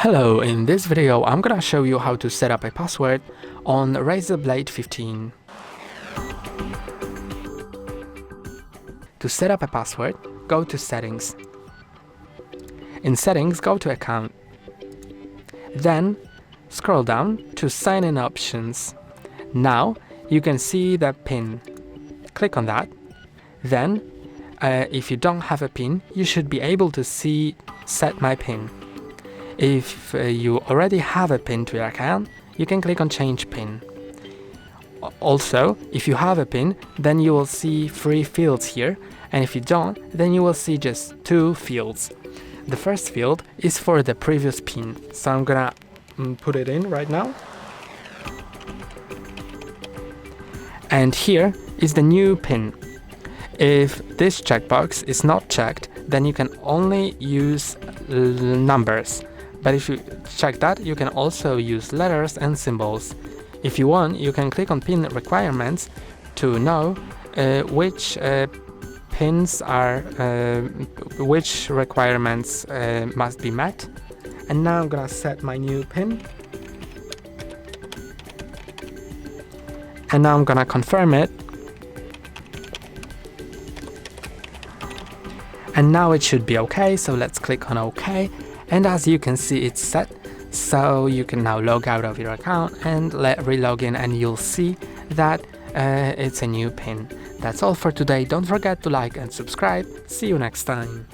Hello, in this video I'm gonna show you how to set up a password on RAZER Blade 15. To set up a password, go to Settings. In Settings, go to Account. Then scroll down to Sign In Options. Now you can see the PIN. Click on that. Then, if you don't have a PIN, you should be able to see Set My PIN. If you already have a PIN to your account, you can click on Change PIN. Also, if you have a PIN, then you will see 3 fields here, and if you don't, then you will see just 2 fields. The first field is for the previous PIN, so I'm gonna put it in right now. And here is the new PIN. If this checkbox is not checked, then you can only use numbers. But if you check that, you can also use letters and symbols. If you want, you can click on PIN requirements to know which pins are, which requirements must be met. And now I'm gonna set my new PIN. And now I'm gonna confirm it. And now it should be okay, so let's click on OK. And as you can see, it's set, so you can now log out of your account and re-log in, and you'll see that it's a new PIN. That's all for today. Don't forget to like and subscribe. See you next time.